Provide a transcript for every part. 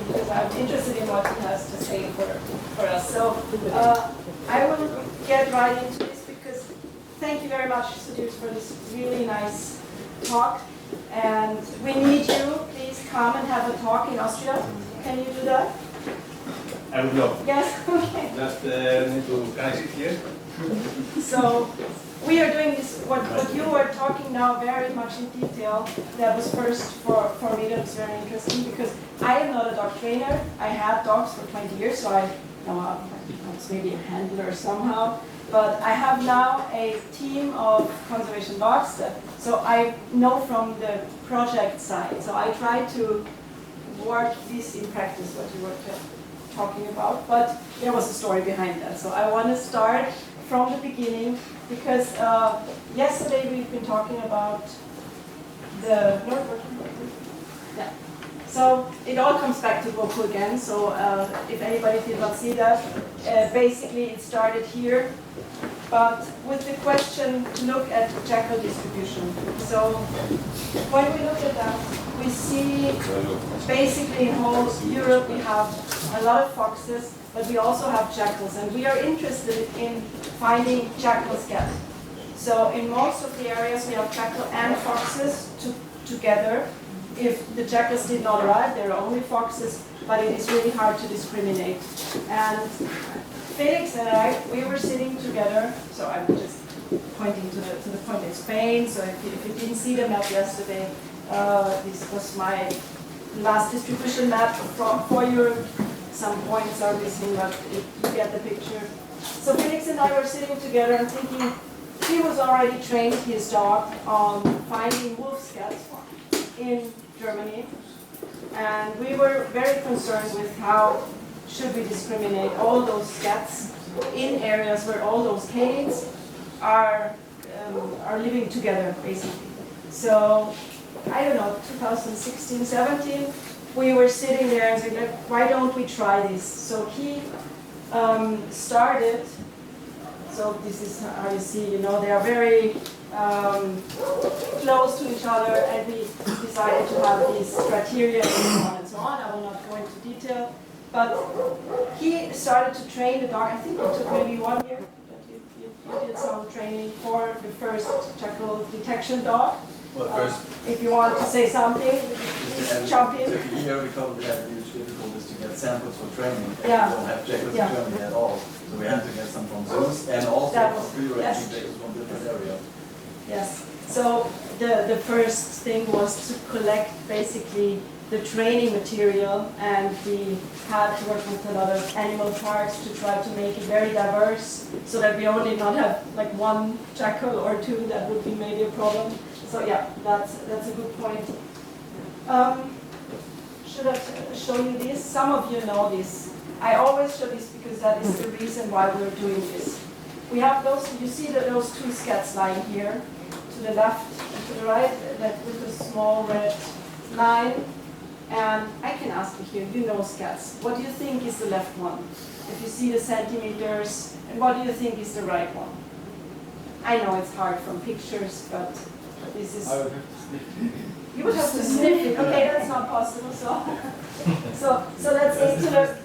because I'm interested in what he has to say for us. So I will get right into this because thank you very much, Sudhir, for this really nice talk. And we need you. Please come and have a talk in Austria. Can you do that? I will go. Yes, okay. Just need to, can I sit here? So we are doing this, what you are talking now very much in detail. That was first for me, that was very interesting because I am not a dog trainer. I had dogs for 20 years, so I know I was maybe a handler somehow. But I have now a team of conservation dogs, so I know from the project side. So I try to work this in practice, what you were talking about. But there was a story behind that. So I want to start from the beginning because yesterday we've been talking about the yeah. So it all comes back to Goku again. So if anybody did not see that, basically it started here, but with the question to look at jackal distribution. So when we look at that, we see basically in whole Europe we have a lot of foxes, but we also have jackals, and we are interested in finding jackal scat. So in most of the areas we have jackal and foxes together. If the jackals did not arrive, there are only foxes, but it is really hard to discriminate. And Felix and I, we were sitting together, so I'm just pointing to the point in Spain, so if you didn't see the map yesterday, this was my last distribution map for Europe. Some points are missing, but you get the picture. So Felix and I were sitting together and thinking, he was already trained his dog on finding wolf scats in Germany, and we were very concerned with how should we discriminate all those scats in areas where all those canines are living together, basically. So, I don't know, 2016, 17, we were sitting there and saying, like, why don't we try this? So he started, so this is how you see, you know, they are very close to each other, and we decided to have these criteria and so on and so on. I will not go into detail, but he started to train the dog. I think it took maybe 1 year. You did some training for the first jackal detection dog. Well, first, if you want to say something, jump in. Here we covered that huge difficulties to get samples for training. Yeah. We don't have jackals in Germany at all, so we had to get some from zoos and also free-range jackals from different areas. Yes. So the first thing was to collect basically the training material, and we had to work with a lot of animal parks to try to make it very diverse, so that we only not have like one jackal or two. That would be maybe a problem. So yeah, that's a good point. Should I show you this? Some of you know this. I always show this because that is the reason why we're doing this. We have those, you see those two scats lying here, to the left and to the right, that with a small red line. And I can ask you here, you know scats. What do you think is the left one? If you see the centimeters, and what do you think is the right one? I know it's hard from pictures, but this is... I would have to sniff it. You would have to sniff it. Okay, that's not possible. So let's say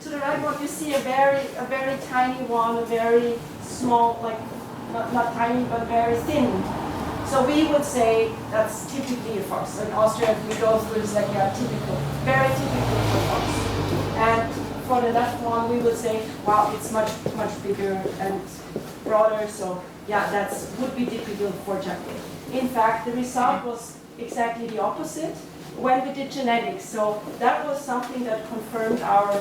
to the right one, you see a very tiny one, a very small, like not tiny but very thin. So we would say that's typically a fox. In Austria, we go through it's like typical, very typical for fox. And for the left one, we would say, wow, it's much bigger and broader. So yeah, that would be typical for jackal. In fact, the result was exactly the opposite when we did genetics. So that was something that confirmed our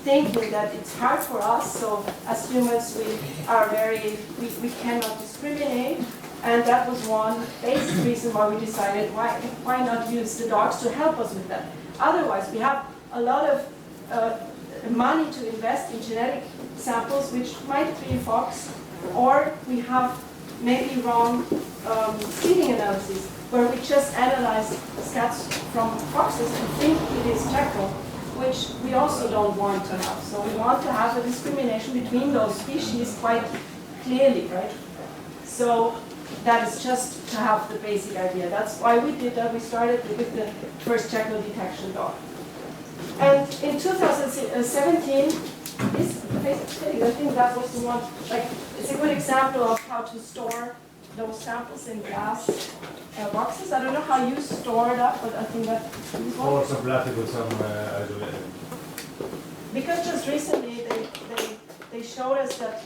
thinking that it's hard for us. So as humans, we cannot discriminate. And that was one basic reason why we decided why not use the dogs to help us with that. Otherwise, we have a lot of money to invest in genetic samples, which might be fox, or we have maybe wrong seeding analysis, where we just analyze scats from foxes and think it is jackal, which we also don't want to have. So we want to have a discrimination between those species quite clearly, right? So that is just to have the basic idea. That's why we did that. We started with the first jackal detection dog. And in 2017, I think that was the one, like, it's a good example of how to store those samples in glass boxes. I don't know how you store that, but I think that Or some plastic with some isolated. because just recently they showed us that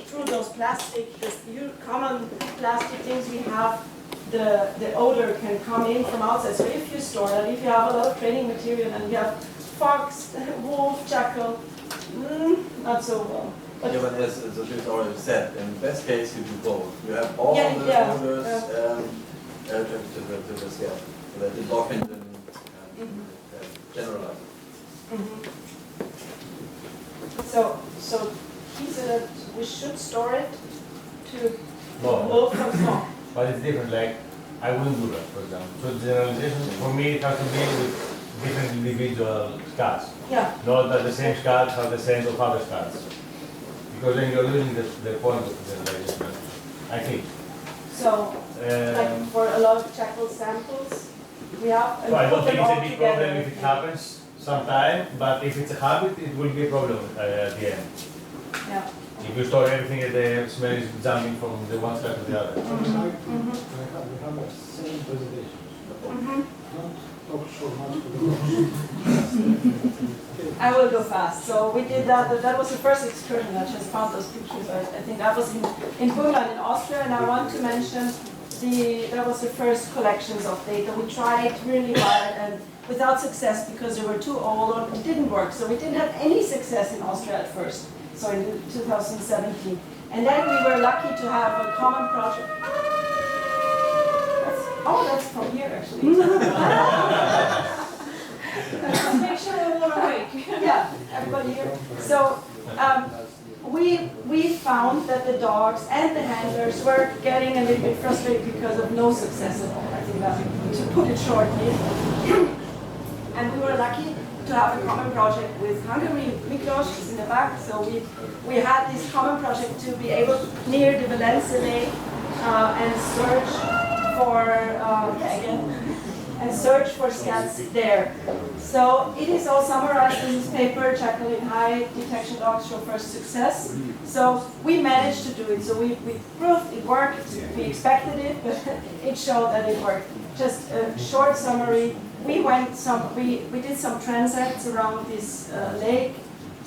through those plastic, this common plastic things we have, the odor can come in from outside. So if you store that, if you have a lot of training material and you have fox, wolf, jackal, not so well. But Yeah, but as the Judith already said, in the best case you do both. You have all Yeah, the yeah, odors yeah. to the scale, so that the dog can generalize. So he said that we should store it to No, wolf from small. but it's different. Like, I wouldn't do that, for example. So generalization, for me, it has to be with different individual scats. Yeah. Not that the same scats have the sense of other scats. Because then you're losing the point of the generalization, I think. So like for a lot of jackal samples, we have and So I don't put think them it's all a big together. problem if it happens sometime, but if it's a habit, it will be a problem at the end. Yeah. If you store everything and the smell is jumping from the one side to the other. We have the same presentation. Not so much for the I will go fast. So we did that. That was the first excursion. I just found those pictures. I think that was in Burgenland in Austria. And I want to mention that was the first collections of data. We tried really hard and without success because they were too old or it didn't work. So we didn't have any success in Austria at first. So in 2017. And then we were lucky to have a common project. That's from here actually. Just make sure we're all awake. Yeah, everybody here. So we found that the dogs and the handlers were getting a little bit frustrated because of no success at all. I think that, to put it shortly. And we were lucky to have a common project with Hungary. Miklos is in the back. So we had this common project to be able near the Valence Lake and search for search for scats there. So it is all summarized in this paper, Jackal in high detection dogs show first success. So we managed to do it. So we proved it worked. We expected it, but it showed that it worked. Just a short summary. We did some transects around this lake.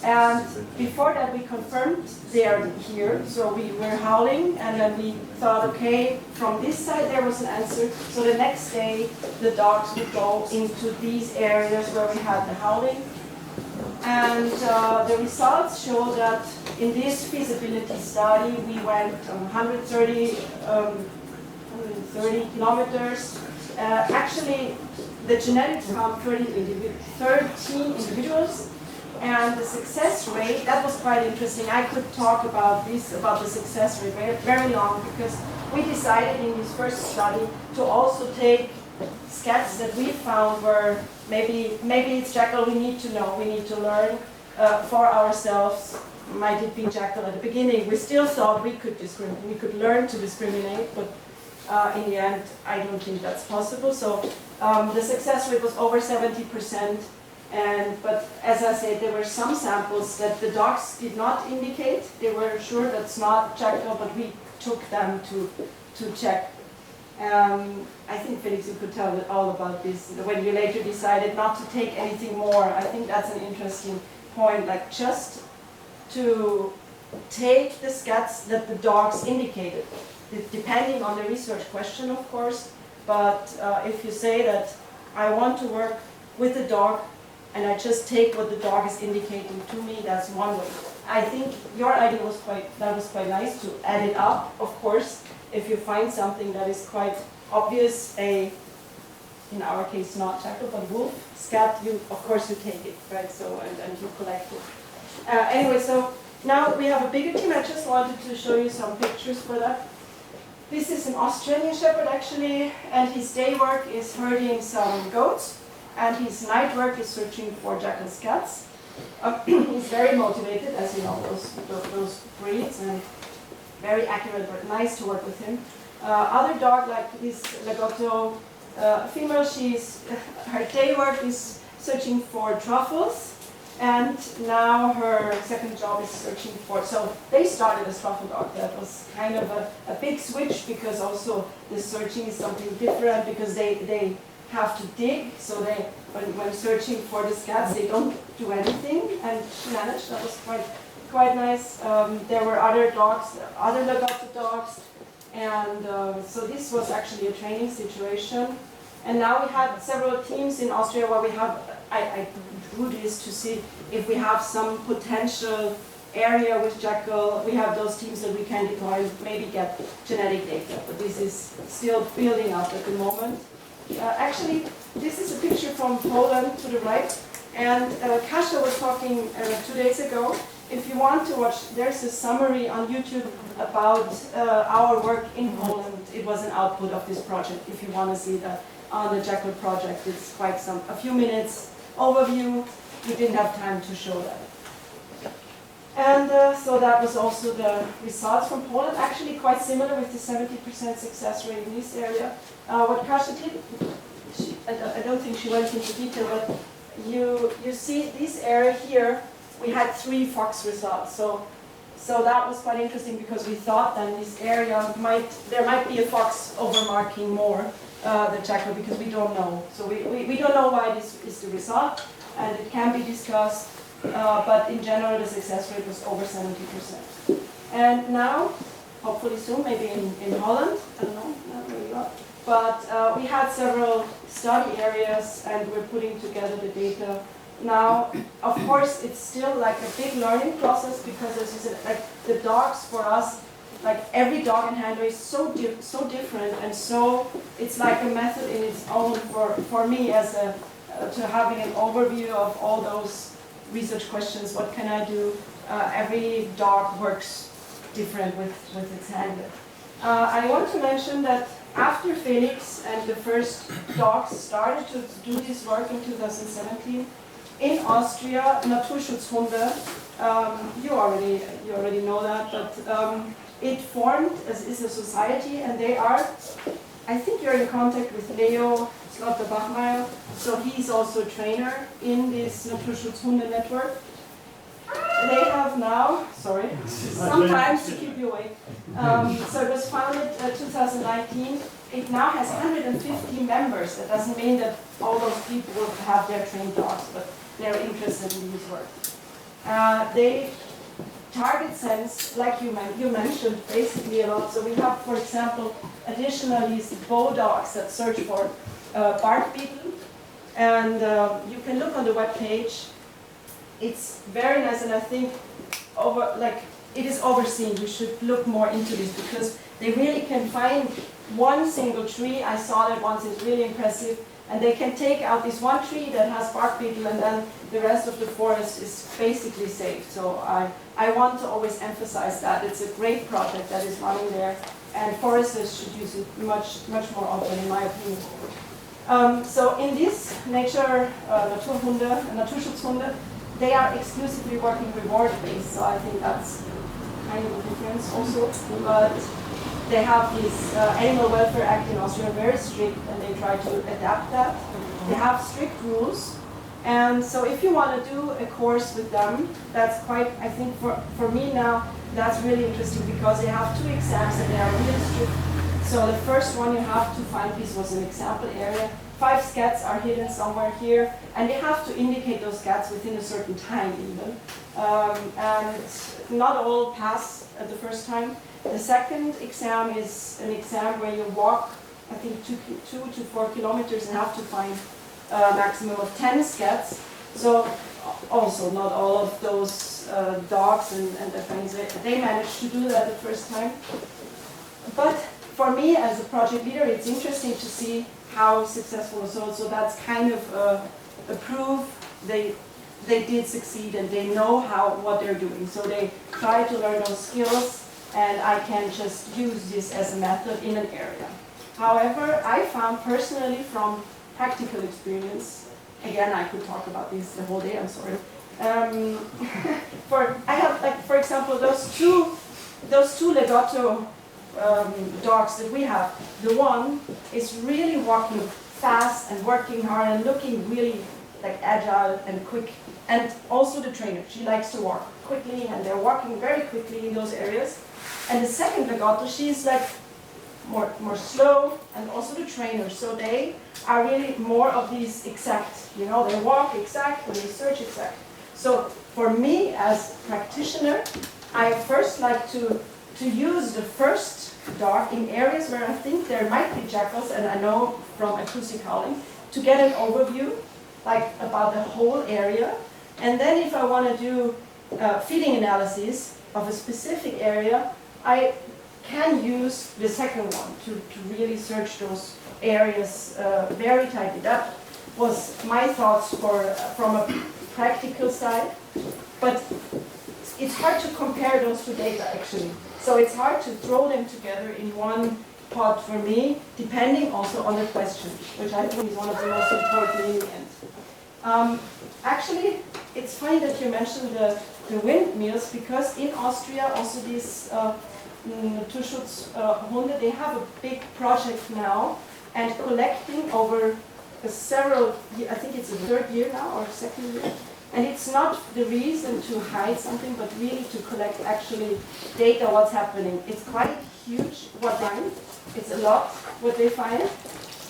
And before that we confirmed they are here, so we were howling and then we thought, okay, from this side there was an answer. So the next day the dogs would go into these areas where we had the howling. And the results show that in this feasibility study we went 130 kilometers. Actually the genetics found 13 individuals. And the success rate, that was quite interesting. I could talk about the success rate very long because we decided in this first study to also take scats that we found were maybe it's jackal, we need to know, we need to learn for ourselves. Might it be jackal at the beginning? We still thought we could discriminate, we could learn to discriminate, but in the end, I don't think that's possible. So the success rate was over 70%. But as I said, there were some samples that the dogs did not indicate. They were sure that's not jackal, but we took them to check. I think Felix, you could tell all about this. When you later decided not to take anything more, I think that's an interesting point. Like just to take the scats that the dogs indicated, depending on the research question, of course. But if you say that I want to work with the dog, and I just take what the dog is indicating to me, that's one way. I think your idea was quite nice to add it up. Of course, if you find something that is quite obvious, in our case not jackal but wolf scat, of course you take it, right? So and you collect it. Anyway, so now we have a bigger team. I just wanted to show you some pictures for that. This is an Australian Shepherd actually, and his day work is herding some goats. And his night work is searching for jackal scats. He's very motivated, as you know, those breeds, and very accurate, but nice to work with him. Other dog, like this Lagotto female, her day work is searching for truffles, and now her second job is searching for, so they started as truffle dog. That was kind of a big switch, because also the searching is something different, because they have to dig, so when searching for the scats, they don't do anything, and she managed. That was quite nice. There were other dogs, other legato dogs, and so this was actually a training situation. And now we had several teams in Austria where we have, I drew this to see if we have some potential area with JACKAL. We have those teams that we can deploy and maybe get genetic data, but this is still building up at the moment. Actually, this is a picture from Poland to the right, and Kasia was talking 2 days ago. If you want to watch, there's a summary on YouTube about our work in Poland. It was an output of this project. If you want to see that on the JACKAL project, it's quite a few minutes overview. We didn't have time to show that. And so that was also the results from Poland, actually quite similar with the 70% success rate in this area. What Kasia did, I don't think she went into detail, but you see this area here, we had 3 fox results. So that was quite interesting, because we thought that this area there might be a fox overmarking more the JACKAL, because we don't know. So we don't know why this is the result, and it can be discussed. But in general, the success rate was over 70%. And now, hopefully soon, maybe in Holland, I don't know, not really well. But we had several study areas, and we're putting together the data. Now, of course, it's still like a big learning process, because as you said, like the dogs for us, like every dog and handler is so different, and so it's like a method in its own for me as to having an overview of all those research questions. What can I do? Every dog works different with its handler. I want to mention that after Felix and the first dogs started to do this work in 2017, in Austria, Naturschutzhunde, you already know that, but it formed is a society, and they are, I think you're in contact with Leo Slaughter-Bachmeier, so he's also a trainer in this Naturschutzhunde network. They have now, sorry, sometimes to keep you awake. So it was founded 2019. It now has 150 members. That doesn't mean that all those people will have their trained dogs, but they're interested in this work. They target sense, like you mentioned, basically a lot. So we have, for example, additionally bow dogs that search for bark beetle, and you can look on the web page. It's very nice, and I think it is overseen. We should look more into this, because they really can find one single tree. I saw that once. It's really impressive. And they can take out this one tree that has bark beetle, and then the rest of the forest is basically safe. So I want to always emphasize that. It's a great project that is running there, and foresters should use it much more often, in my opinion. So in this Naturschutzhunde, they are exclusively working reward-based, so I think that's kind of a difference also. But they have this Animal Welfare Act in Austria, very strict, and they try to adapt that. They have strict rules, and so if you want to do a course with them, that's quite, I think for me now, that's really interesting, because they have 2 exams and they are really strict. So the first one you have to find, this was an example area, 5 scats are hidden somewhere here, and they have to indicate those scats within a certain time even. And not all pass at the first time. The second exam is an exam where you walk, I think, 2 to 4 kilometers and have to find a maximum of 10 scats. So also not all of those dogs and their friends, they managed to do that the first time. But for me as a project leader, it's interesting to see how successful. So that's kind of a proof they did succeed, and they know what they're doing. So they try to learn those skills, and I can just use this as a method in an area. However, I found personally from practical experience, again, I could talk about this the whole day, I'm sorry. I have, like, for example, those two legato dogs that we have. The one is really walking fast and working hard and looking really like agile and quick. And also the trainer, she likes to walk quickly, and they're walking very quickly in those areas. And the second legato, she's like more slow, and also the trainer. So they are really more of these exact, you know, they walk exact, they search exact. So for me as practitioner, I first like to use the first dog in areas where I think there might be jackals, and I know from acoustic howling, to get an overview, like about the whole area. And then if I want to do feeding analysis of a specific area, I can use the second one to really search those areas very tightly. That was my thoughts from a practical side, but it's hard to compare those two data actually. So it's hard to throw them together in one pot for me, depending also on the question, which I think is one of the most important in the end. Actually, it's funny that you mentioned the windmills, because in Austria also these Naturschutzhunde, they have a big project now, and collecting over several, I think it's the third year now, or second year. And it's not the reason to hide something, but really to collect actually data, what's happening. It's quite huge what they find. It's a lot what they find.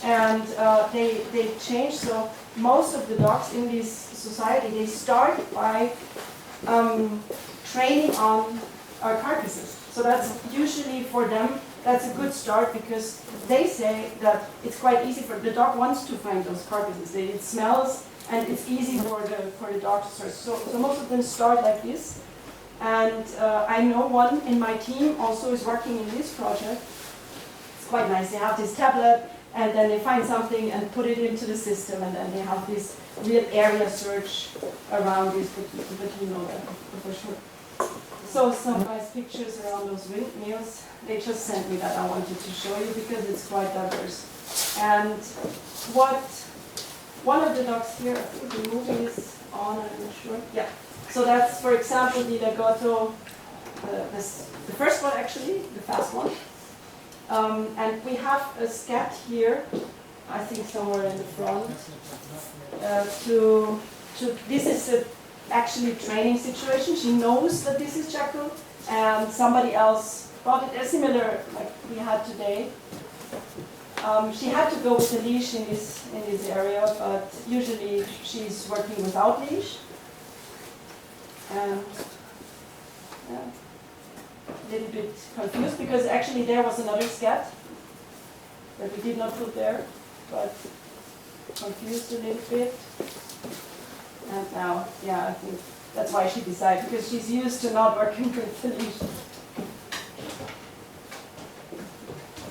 And they change. So most of the dogs in this society, they start by training on our carcasses. So that's usually for them, that's a good start, because they say that it's quite easy for the dog wants to find those carcasses. It smells, and it's easy for the dog to search. So most of them start like this. And I know one in my team also is working in this project. It's quite nice. They have this tablet, and then they find something and put it into the system, and then they have this real area search around this, but you know that for sure. So some nice pictures around those windmills. They just sent me that I wanted to show you because it's quite diverse. And one of the dogs here, I think the movie is on, I'm not sure. Yeah. So that's, for example, the legato, the first one actually, the fast one. And we have a scat here, I think somewhere in the front. This is a actually training situation. She knows that this is jackal, and somebody else brought it similar like we had today. She had to go with a leash in this area, but usually she's working without leash. And yeah, a little bit confused because actually there was another scat that we did not put there, but confused a little bit. And now, yeah, I think that's why she decided, because she's used to not working with the leash.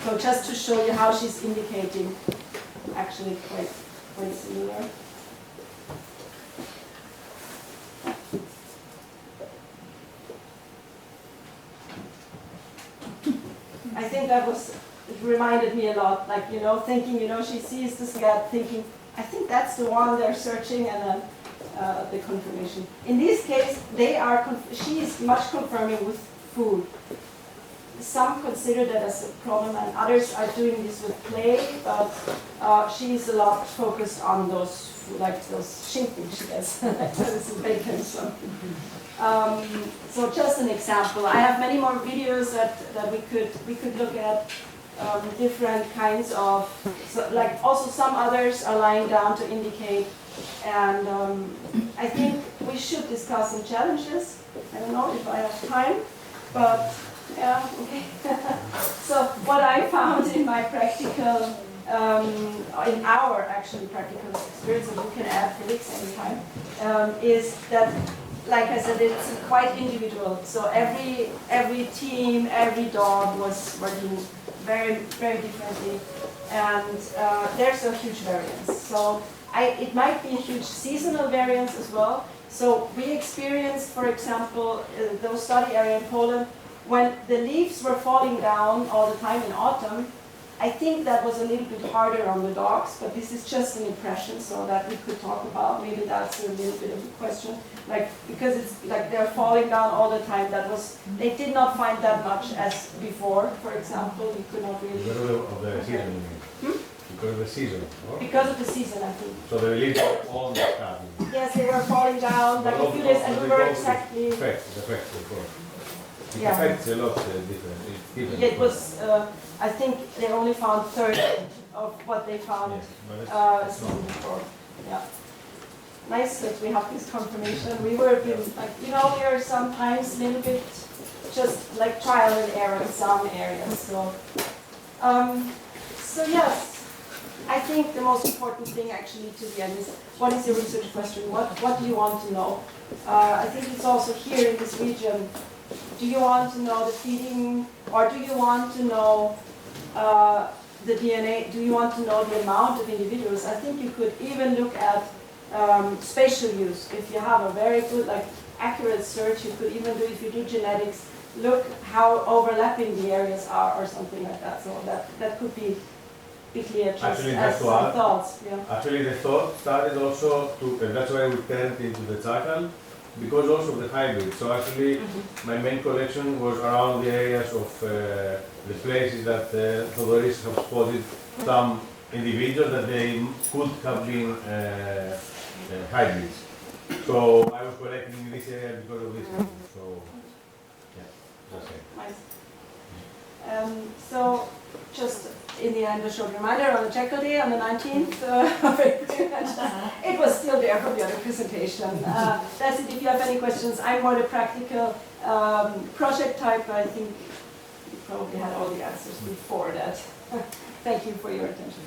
So just to show you how she's indicating, actually quite similar. I think it reminded me a lot, like, you know, thinking, you know, she sees the scat, thinking, I think that's the one they're searching, and then the confirmation. In this case, she is much confirming with food. Some consider that as a problem, and others are doing this with play, but she is a lot focused on those, like those schinken, she does, like bacon. So just an example. I have many more videos that we could look at, different kinds of, like also some others are lying down to indicate. And I think we should discuss some challenges. I don't know if I have time, but yeah, okay. So what I found in my practical, in our actually practical experience, and you can add Felix anytime, is that, like I said, it's quite individual. So every team, every dog was working very, very differently, and there's a huge variance. So it might be a huge seasonal variance as well. So we experienced, for example, those study area in Poland, when the leaves were falling down all the time in autumn. I think that was a little bit harder on the dogs, but this is just an impression, so that we could talk about. Maybe that's a little bit of a question, like, because it's like they're falling down all the time. They did not find that much as before. For example, you could not really. Of the season, you mean? Because of the season, no? because of the season, I think. So the leaves are all starting. Yes, they were falling down like a few days, and we were exactly. The effect, of course. It Yeah. affects a lot different. It's different. Yeah, it was. I think they only found 30 of what they found Yes, but it's season not. before. Yeah. Nice that we have this confirmation. We were like, we are sometimes a little bit just like trial and error in some areas. So yes, I think the most important thing actually to the end is what is your research question? What do you want to know? I think it's also here in this region. Do you want to know the feeding, or do you want to know the DNA? Do you want to know the amount of individuals? I think you could even look at spatial use. If you have a very good, accurate search, you could even do, if you do genetics, look how overlapping the areas are, or something like that. So that could be clear just Actually, as that's to some add. thoughts. Yeah. Actually, the thought started also to, and that's why we turned into the JACKAL, because also of the hybrid. So actually, my main collection was around the areas of the places that F.D.ΛΙΜΝΗΣ have spotted some individuals that they could have been hybrids. So I was collecting in this area because of this. So yeah, that's it. Nice. So just in the end, a short reminder on the JACKAL Day on the 19th of April. It was still there for the other presentation. That's it. If you have any questions, I'm more the practical project type. I think you probably had all the answers before that. Thank you for your attention.